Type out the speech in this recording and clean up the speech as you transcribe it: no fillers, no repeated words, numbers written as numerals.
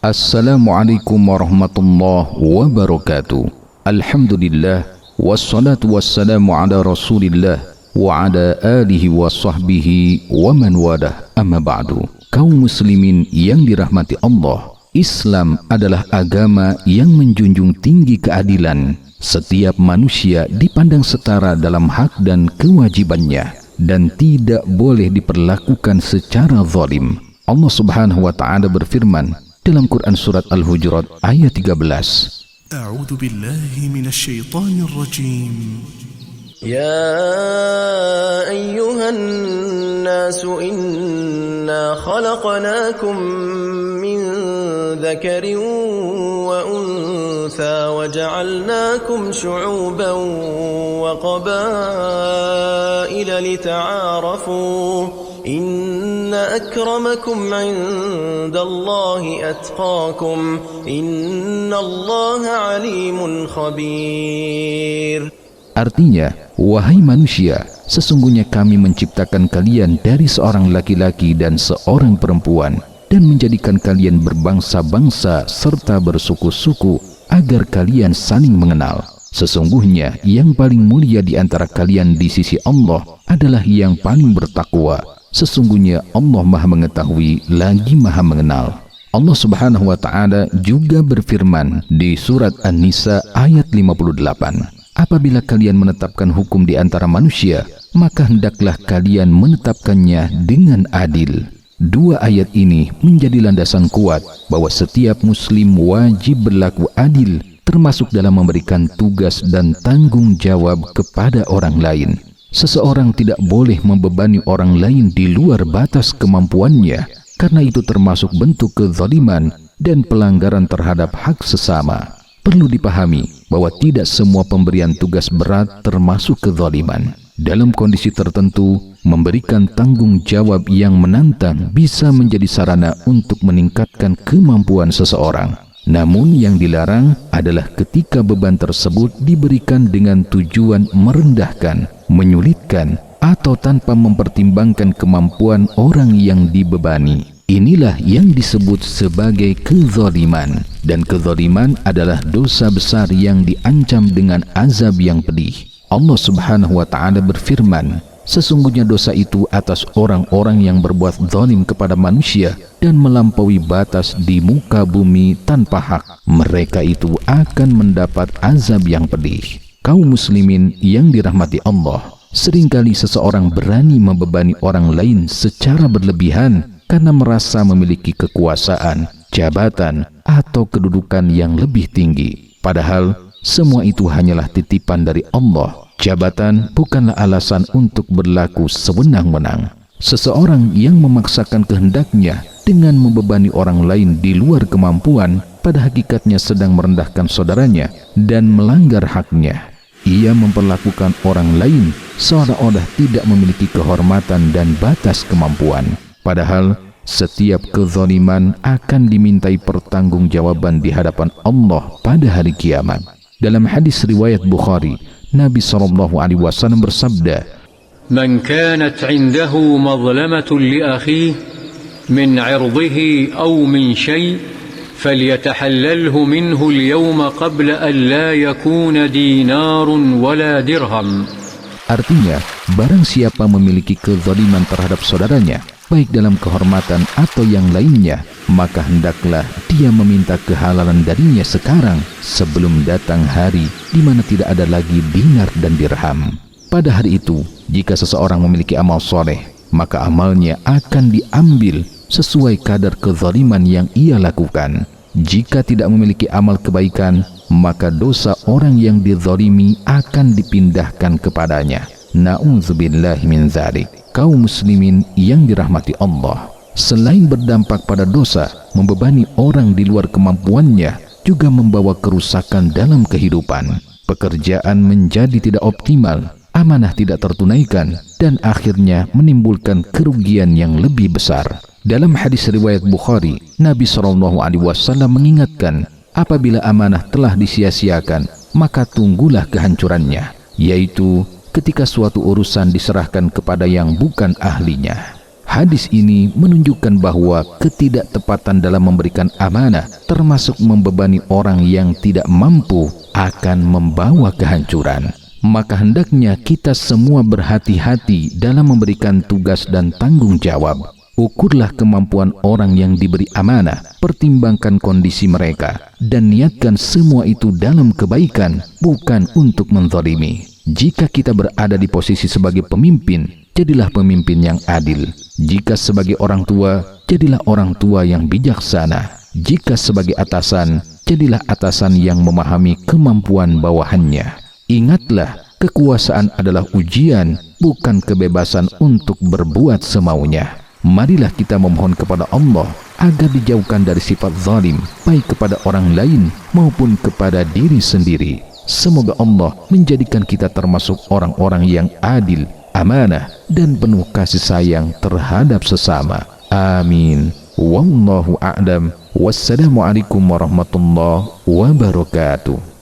Assalamualaikum warahmatullahi wabarakatuh. Alhamdulillah, wassalatu wassalamu ala rasulillah wa ala alihi wa sahbihi wa man walah, amma ba'du. Kaum muslimin yang dirahmati Allah, Islam adalah agama yang menjunjung tinggi keadilan. Setiap manusia dipandang setara dalam hak dan kewajibannya dan tidak boleh diperlakukan secara zalim. Allah Subhanahu wa taala berfirman dalam Quran surat Al-Hujurat ayat 13. أعوذ بالله من الشيطان الرجيم يا أيها الناس إنا خلقناكم من ذكر وأنثى وجعلناكم شعوبا وقبائل لتعارفوا إن أكرمكم عند الله أتقاكم إن الله عليم خبير. Artinya, wahai manusia, sesungguhnya kami menciptakan kalian dari seorang laki-laki dan seorang perempuan dan menjadikan kalian berbangsa-bangsa serta bersuku-suku agar kalian saling mengenal. Sesungguhnya yang paling mulia di antara kalian di sisi Allah adalah yang paling bertakwa. Sesungguhnya Allah Maha Mengetahui lagi Maha Mengenal. Allah Subhanahu wa taala juga berfirman di surat An-Nisa ayat 58. Apabila kalian menetapkan hukum di antara manusia, maka hendaklah kalian menetapkannya dengan adil. Dua ayat ini menjadi landasan kuat bahwa setiap muslim wajib berlaku adil, termasuk dalam memberikan tugas dan tanggung jawab kepada orang lain. Seseorang tidak boleh membebani orang lain di luar batas kemampuannya, karena itu termasuk bentuk kezaliman dan pelanggaran terhadap hak sesama. Perlu dipahami bahwa tidak semua pemberian tugas berat termasuk kezaliman. Dalam kondisi tertentu, memberikan tanggung jawab yang menantang bisa menjadi sarana untuk meningkatkan kemampuan seseorang. Namun yang dilarang adalah ketika beban tersebut diberikan dengan tujuan merendahkan, menyulitkan, atau tanpa mempertimbangkan kemampuan orang yang dibebani. Inilah yang disebut sebagai kezaliman, dan kezaliman adalah dosa besar yang diancam dengan azab yang pedih. Allah Subhanahu wa taala berfirman, sesungguhnya dosa itu atas orang-orang yang berbuat zalim kepada manusia dan melampaui batas di muka bumi tanpa hak. Mereka itu akan mendapat azab yang pedih. Kaum muslimin yang dirahmati Allah, seringkali seseorang berani membebani orang lain secara berlebihan karena merasa memiliki kekuasaan, jabatan, atau kedudukan yang lebih tinggi. Padahal semua itu hanyalah titipan dari Allah. Jabatan bukanlah alasan untuk berlaku sewenang-wenang. Seseorang yang memaksakan kehendaknya dengan membebani orang lain di luar kemampuan, pada hakikatnya sedang merendahkan saudaranya dan melanggar haknya. Ia memperlakukan orang lain seolah-olah tidak memiliki kehormatan dan batas kemampuan. Padahal setiap kezaliman akan dimintai pertanggungjawaban di hadapan Allah pada hari kiamat. Dalam hadis riwayat Bukhari, Nabi SAW bersabda, "Man kanat 'indahu mazlamatun li akhihi min 'irdihi aw min shay' falyatahallalhu minhu al-yawma qabla an la yakuna dinarun wala dirham." Artinya, barang siapa memiliki kezaliman terhadap saudaranya, baik dalam kehormatan atau yang lainnya, maka hendaklah dia meminta kehalalan darinya sekarang sebelum datang hari di mana tidak ada lagi dinar dan dirham. Pada hari itu, jika seseorang memiliki amal soleh, maka amalnya akan diambil sesuai kadar kezaliman yang ia lakukan. Jika tidak memiliki amal kebaikan, maka dosa orang yang dizalimi akan dipindahkan kepadanya. Na'udzubillahi min dzalik. Kaum muslimin yang dirahmati Allah, selain berdampak pada dosa, membebani orang di luar kemampuannya juga membawa kerusakan dalam kehidupan. Pekerjaan menjadi tidak optimal, amanah tidak tertunaikan, dan akhirnya menimbulkan kerugian yang lebih besar. Dalam hadis riwayat Bukhari, Nabi SAW mengingatkan, apabila amanah telah disia-siakan, maka tunggulah kehancurannya, yaitu ketika suatu urusan diserahkan kepada yang bukan ahlinya. Hadis ini menunjukkan bahwa ketidaktepatan dalam memberikan amanah, termasuk membebani orang yang tidak mampu, akan membawa kehancuran. Maka hendaknya kita semua berhati-hati dalam memberikan tugas dan tanggung jawab. Ukurlah kemampuan orang yang diberi amanah, pertimbangkan kondisi mereka, dan niatkan semua itu dalam kebaikan, bukan untuk menzalimi. Jika kita berada di posisi sebagai pemimpin, jadilah pemimpin yang adil. Jika sebagai orang tua, jadilah orang tua yang bijaksana. Jika sebagai atasan, jadilah atasan yang memahami kemampuan bawahannya. Ingatlah, kekuasaan adalah ujian, bukan kebebasan untuk berbuat semaunya. Marilah kita memohon kepada Allah agar dijauhkan dari sifat zalim, baik kepada orang lain maupun kepada diri sendiri. Semoga Allah menjadikan kita termasuk orang-orang yang adil, amanah, dan penuh kasih sayang terhadap sesama. Amin. Wallahu a'lam. Wassalamualaikum warahmatullahi wabarakatuh.